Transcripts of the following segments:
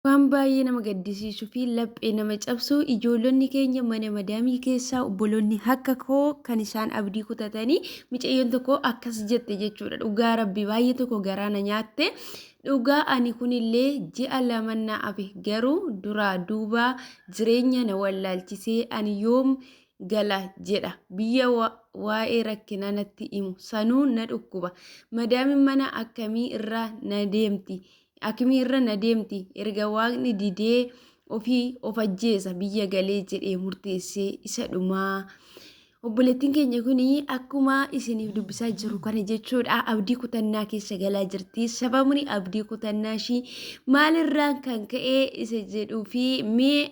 Waan baay'ee nama gaddisiisuu fi laphee nama cabsu ijoollonni keenya mana madaamii keessaa obboloonni akka koo kan isaan abdii kutatanii mucayyoon tokko akkas jette jechuudha. Dhugaa rabbi baay'ee tokko garaana nyaatte. Dhugaa ani kunillee ji'a lama na hafe garuu duraa duubaa jireenya na wallaalchisee ani yoom gala jedha biyya waa'ee rakkina natti himu sanuu na dhukkuba. Madaamiin mana akkamii irraa na deemti? Akkamii irra na deemti erga waaqni didee ofii of ajjeesa biyya galee jedhee murteessee isa dhumaa. Obboleettiin keenya kun akkuma isiniif dubbisaa jiru kana jechuudha abdii kutannaa keessa galaa jirti. Sababni abdii kutannaa ishii maalirraan kan ka'e isa jedhuu fi mee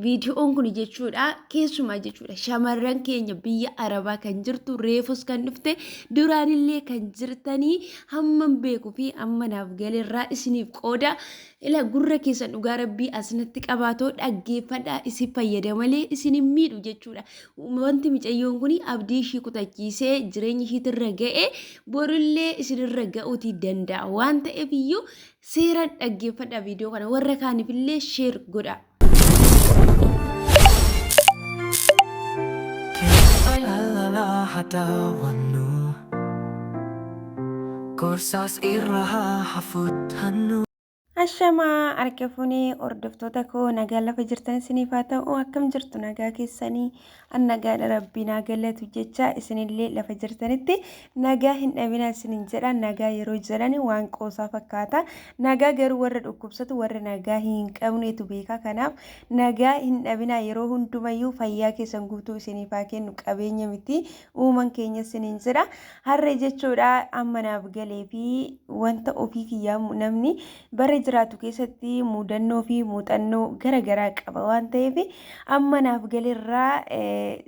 viidiyoon kun jechuudha keessumaa jechuudha shamarran keenya biyya arabaa kan jirtu reefus kan dhufte duraanillee kan jirtanii hamman beekuu fi ammanaaf galirraa isiniif qooda ila gurra keessan dhugaa rabbii asnatti qabaatoo dhaggeeffadhaa isi fayyada malee isin miidhu jechuudha. Wanti mucayyoon kun abdii ishii kutachiisee jireenya ishiitirra ga'e borillee isinirra ga'uutii danda'a waan ta'eef iyyuu seeraan dhaggeeffadhaa viidiyoo kana warra kaaniifillee sheer godha. Hadawannu Gorsas irraha hafuthannu Ashamaa argafuunii hordoftoota koo nagaa lafa jirtan isiniif haa ta'u akkam jirtu nagaa keessanii an nagaadha rabbii naa galatu jecha isinillee lafa jirtanitti nagaa hin dhabina isinin jedha. Nagaa yeroo jedhan waan qoosaa fakkaata. Nagaa garuu warra dhukkubsatu warra nagaa hin qabneetu beeka. Kanaaf nagaa hin dhabina yeroo hundumayyuu fayyaa keessan guutuu isiniif haa kennu qabeenya miti uuman keenya isinin jedha. Harree jechuudha amma naaf galee fi wanta ofii kiyyaa namni bara jiraatu keessatti mudannoo fi muuxannoo garaagaraa qaba waan ta'eef amma naaf galirraa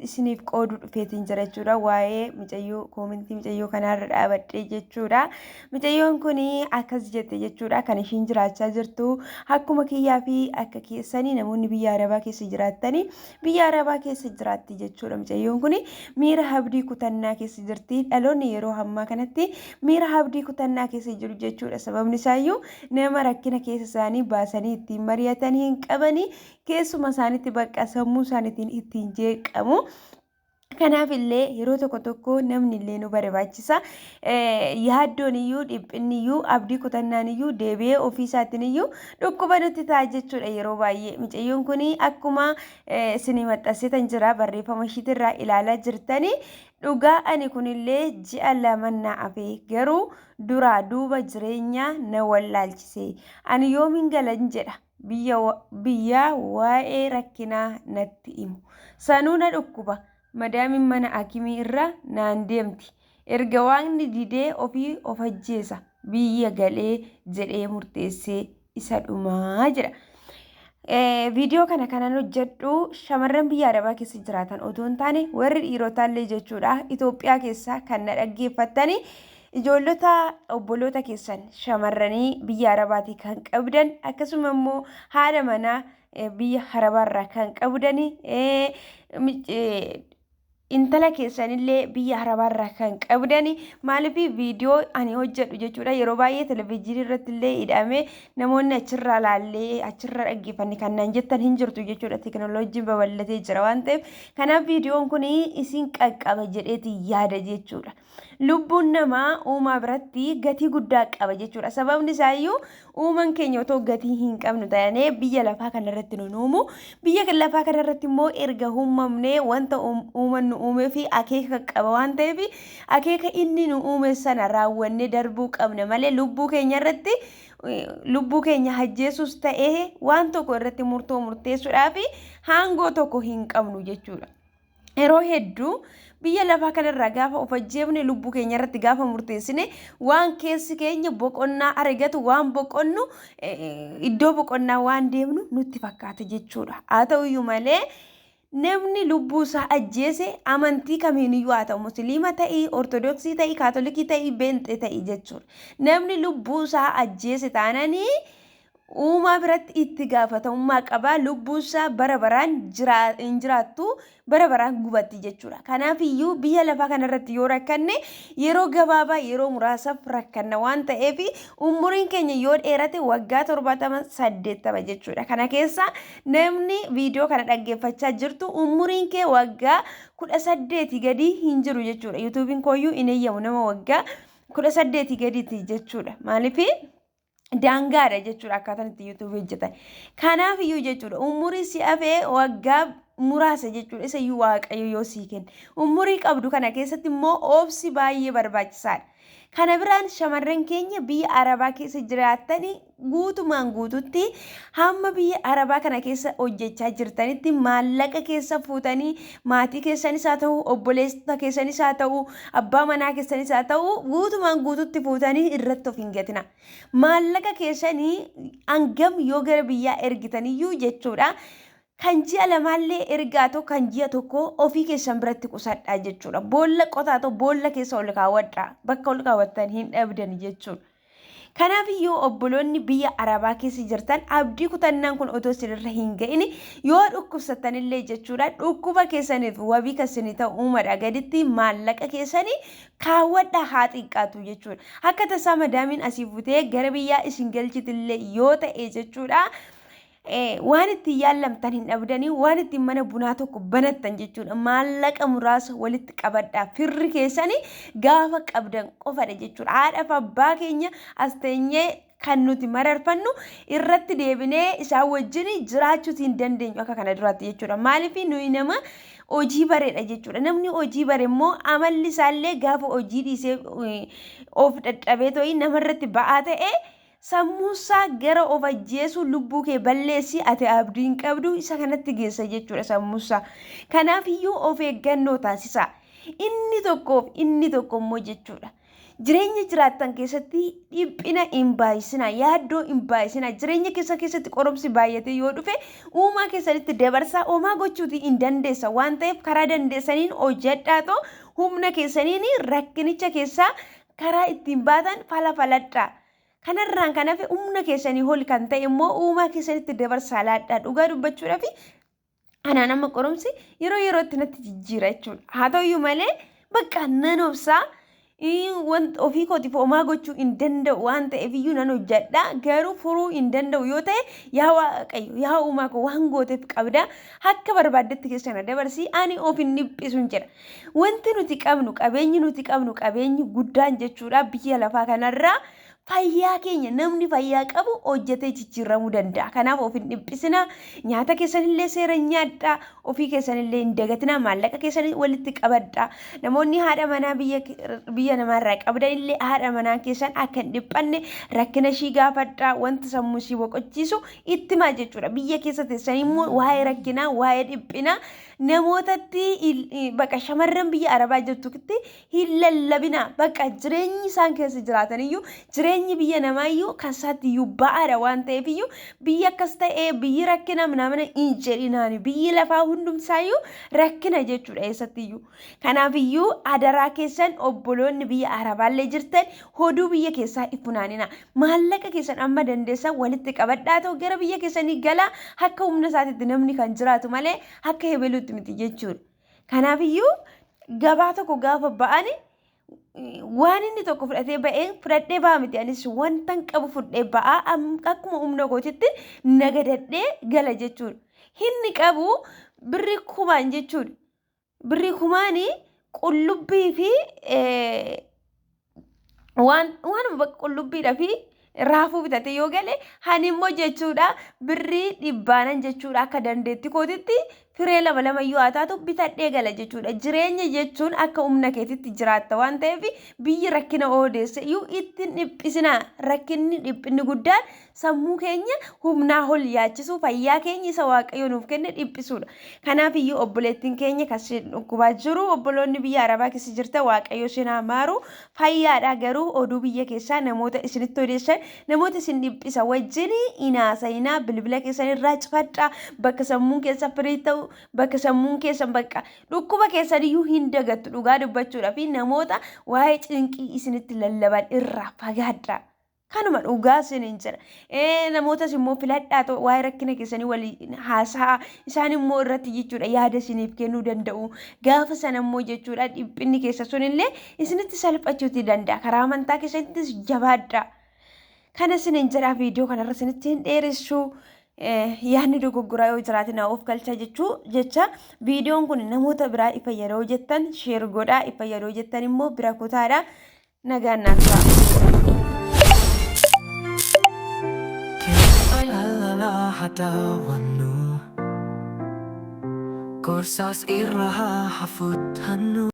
isiniif qooduu dhufeetiin jira jechuudha. Waa'ee mucayyoo koomentii mucayyoo kanaarra dhaabadhee jechuudha. Mucayyoon kun akkas jette jechuudha kan ishiin jiraachaa jirtu akkuma kiyyaa fi akka keessanii namoonni biyya arabaa keessa jiraatanii biyya arabaa keessa jiraatti jechuudha. Mucayyoon kun miira abdii kutannaa keessa jirti. Dhaloonni yeroo ammaa kanatti miira abdii kutannaa keessa jiru jechuudha. Sababni isaayyuu nama rakkina keessa isaanii baasanii ittiin mari'atanii hin qabanii keessuma isaaniitti bakka sammuu isaaniitiin ittiin jeeqamu. Kanaaf illee yeroo tokko tokko namni illee nu barbaachisa. Yaaddoon iyyuu dhiphinni iyyuu abdii kutannaan iyyuu deebi'ee ofii isaatiin iyyuu dhukkuba nutti ta'a jechuudha yeroo baay'ee. Mucayyoon kun akkuma isinii maxxansitan jira barreeffama ishiitirraa ilaalaa jirtanii. Dhugaa ani kunillee ji'a lama na hafe garuu duraa duuba jireenya na wallaalchise. Ani yoomin galan jedha biyya waa'ee rakkinaa natti himu. Sanuu na dhukkuba. Madaamiin mana akimii irra naan deemti erga waaqni didee ofii of ajjeesa biyya galee jedhee murteessee isa dhumaa jira. Viidiyoo kana kanan hojjedhu shamarran biyya arabaa keessa jiraatan otoo hin taane warri dhiirotaallee jechuudha Itoophiyaa keessaa kan na dhaggeeffattanii ijoollota obboloota keessan shamarranii biyya arabaatii kan qabdan akkasuma immoo haadha manaa biyya arabaarraa kan qabdanii intala keessanillee biyya arabaarraa kan qabdani maaliif viidiyoo ani hojjedhu jechuudha yeroo baay'ee televizyiinii irratti illee hidhamee namoonni achirraa laallee achirra dhaggeeffanne kannaan jettan hin jirtu jechuudha. Teknooloojiin babal'atee jira waan ta'eef kanaaf viidiyoon kun isin qaqqaba jedheeti yaada jechuudha. Lubbuun namaa uumaa biratti gatii guddaa qaba jechuudha. Sababni isaayyuu uuman keenya otoo gatii hin qabnu ta'anii biyya lafaa kanarratti nu uumu biyya lafaa kanarratti immoo erga uumamnee wanta uuman nu uume fi akeeka qaba waan ta'eef akeeka inni nu uume sana raawwannee darbuu qabna malee lubbuu keenya irratti lubbuu keenya ajjeesuus ta'ee waan tokko irratti murteessuudhaaf hangoo tokko hin qabnu jechuudha. Yeroo hedduu biyya lafaa kanarraa gaafa of ajjeefne lubbuu keenya irratti gaafa murteessine waan keessi keenya boqonnaa argatu waan boqonnu iddoo boqonnaa waan deemnu nutti fakkaata jechuudha. Haa ta'uyyuu malee namni lubbuu isaa ajjeese amantii kamiiniyyuu haa ta'u musliima ta'ii ortodoksii ta'ii kaatolikii ta'ii beenxee ta'ii jechuudha. Namni lubbuu isaa ajjeese taananii uumaa biratti itti gaafatamummaa qaba. Lubbuunsaa bara baraan hin jiraattu, bara baraan gubatti jechuudha. Kanaaf iyyuu biyya lafaa kanarratti yoo rakkanne yeroo gabaabaa yeroo muraasaaf rakkanna waan ta'eef umuriin keenya yoo dheerate waggaa 70-80 jechuudha. Kana keessa namni viidiyoo kana dhaggeeffachaa jirtu umuriin kee waggaa 18 gadi hin jiru jechuudha. Yuutuubiin kooyyuu hin eeyyamu nama waggaa 18 gadiiti jechuudha. Maaliif daangaadha jechuudha akkaataan itti yuutuubii hojjetan. Kanaaf iyyuu jechuudha umurii si hafee waggaa muraasa jechuudha isa iyyuu waaqayyo yoo sii kenne. Umurii qabdu kana keessatti immoo obsi baay'ee barbaachisaadha. Kana biraan shamarran keenya biyya Arabaa keessa jiraatanii guutumaan guututti hamma biyya Arabaa kana keessa hojjechaa jirtanitti maallaqa keessa fuutanii maatii keessanis haa ta'u obboleessa keessanis haa ta'u abbaa manaa keessanis haa ta'u guutumaan guututti fuutanii irratti of hin gatina. Maallaqa keessanii hangam yoo gara biyyaa ergitaniyyuu jechuudha. Kan ji'a lamaallee ergaa tokko kan ji'a tokko ofii keessan biratti qusadhaa jechuudha. Boolla qotaa tokko boolla keessa ol kaawwadhaa. Bakka ol kaawwattan hin dhabdan jechuudha. Kanaaf iyyuu obboloonni biyya Arabaa keessa jirtan abdii kutannaan kun otoo isinirra hin ga'in yoo dhukkubsattanillee jechuudha. Dhukkuba keessaniif wabii kasanii ta'u uumadha gaditti maallaqa keessanii kaawwadhaa haa xiqqaatu jechuudha. Akka tasaa madaamiin asii futee gara biyyaa isin galchitillee yoo ta'e jechuudha. Waan itti yaallamtan hin dhabdanii waan itti mana bunaa tokko banattan jechuudha. Maallaqa muraasa walitti qabadhaa firri keessanii gaafa qabdan qofadha jechuudha. Haadhaaf abbaa keenya as teenyee kan nuti mararfannu irratti deebinee isaan wajjin jiraachuu hin dandeenyu akka kana duraatti jechuudha. Maaliif nuyi nama hojii bareedha jechuudha. Namni hojii bare immoo amalli isaallee gaafa hojii dhiisee of dadhabee ta'ii namarratti ba'aa ta'e sammuusaa gara of ajjeesuu lubbuu kee balleessi ati abdii hin qabdu isa kanatti geessa jechuudha sammuusaa. Kanaaf iyyuu of eeggannoo taasisa. Inni tokko immoo jechuudha. Jireenya jiraattan keessatti dhiphina hin baay'isina, yaaddoo hin baay'isina. Jireenya keessatti qoromsi baay'ate yoo dhufe uumaa keessatti dabarsaa uumaa gochuuti hin dandeessa waan ta'eef karaa dandeessaniin hojjedhaa humna keessaniin rakkinicha keessaa karaa ittiin baatan faladhaa. Kanarraan kanaaf humna keessanii ol kan ta'e immoo uumaa keessanitti dabarsaa laadhaa. Dhugaa dubbachuudhaaf ana nama qoromsi yeroo yerootti natti jijjiira jechuudha. Haa ta'uyyuu malee bakka nan obsaa wanta ofii kootiif homaa gochuu hin danda'u waan ta'eef iyyuu nan hojjedha. Garuu furuu hin danda'u yoo ta'e yaa waaqayyo yaa uumaa koo waan gooteef qabda akka barbaaddetti keessana dabarsii ani of hin dhiphisu jedha. Wanti nuti qabnu qabeenyi guddaan jechuudha biyya lafaa kanarraa. Fayyaa keenya namni fayyaa qabu hojjetee jijjiiramuu danda'a. Kanaaf of hin dhiphisina. Nyaata keessanillee seera nyaadhaa. Ofii keessanillee hin dagatinaa. Maallaqa keessanii walitti qabadhaa. Namoonni haadha manaa biyya namaarraa qabdanillee haadha manaa keessan akka hin dhiphanne rakkina ishii gaafadhaa. Wanta sammuu ishii boqochiisu itti himaa jechuudha. Biyya keessa teessanii immoo waa'ee rakkinaa, waa'ee dhiphinaa namootatti bakka shamarran biyya Arabaa jirtutti hin lallabina. Bakka jireenyi isaan keessa jiraataniyyuu jireenyi biyya namaayyuu kan isaatti iyyuu ba'aadha waan ta'eef iyyuu biyya akkas ta'ee biyyi rakkina namana hin jedhinaani. Biyyi lafaa hundumsaayyuu rakkina jechuudha eessattiyyuu. Kanaaf iyyuu adaraa keessan obboloonni biyya Arabaallee jirtan hoduu biyya keessaa ifunaanina. Maallaqa keessan amma dandeessan walitti qabadhaa ta'u gara biyya keessanii galaa akka humna isaatiitti namni kan jiraatu malee akka hebeluutti miti jechuudha. Kanaaf iyyuu gabaa tokko gaafa ba'ani waan inni tokko fudhadhee ba'a miti. Anis wantan qabu fudhee ba'a akkuma humna kootitti nagadadhee gala jechuudha. Inni qabu birrii 1000 jechuudha. Birrii 1000 qullubbii fi waan qullubbiidhaa fi raafuu bitate yoo gale hani immoo jechuudha birrii 100 jechuudha akka dandeetti kootitti firee lama yoo ataatu bitadhee gala jechuudha. Jireenya jechuun akka humna keetitti jiraatta waan ta'eef biyyi rakkina oodeesse iyyuu ittiin dhiphisina. Rakkinni dhiphinni guddaan sammuu keenya humnaa ol yaachisu fayyaa keenya isa waaqayyo nuuf kenne dhiphisudha. Kanaaf iyyuu obboleettiin keenya kan dhukkubaa jiru obboloonni biyya Arabaa keessa jirta waaqayyo isin haa maaru. Fayyaadha garuu oduu biyya keessaa namoota isinitti odeessan namoota isin dhiphisa wajjin inaasayinaa bilbila keessanirraa cufadhaa. Bakka sammuun keessa firii ta'u bakka sammuun keessan bakka dhukkuba keessan iyyuu hin dagattu dhugaa dubbachuudhaa fi namoota waa'ee cinqii isinitti lallaban irraa fagaadhaa. Kanuma dhugaa isiniin jira. Namootas immoo filadhaa ta'u waa'ee rakkina keessanii waliin haasaa isaan immoo irratti jechuudha yaada isiniif kennuu danda'u. Gaafa sana immoo jechuudha dhiphinni keessa sunillee isinitti salphachuuti danda'a. Karaa amantaa keessattis jabaadha. Kana isiniin jira viidiyoo kanarra isinitti hin dheeressu. Yaadni dogoggoraa yoo jiraate na of galcha jecha viidiyoon kun namoota biraa ifa yeroo jettan sheer godhaa, ifa yeroo jettan immoo bira kutaadha. Nagaan naaf ta'a. Korsas iraha hafut hanu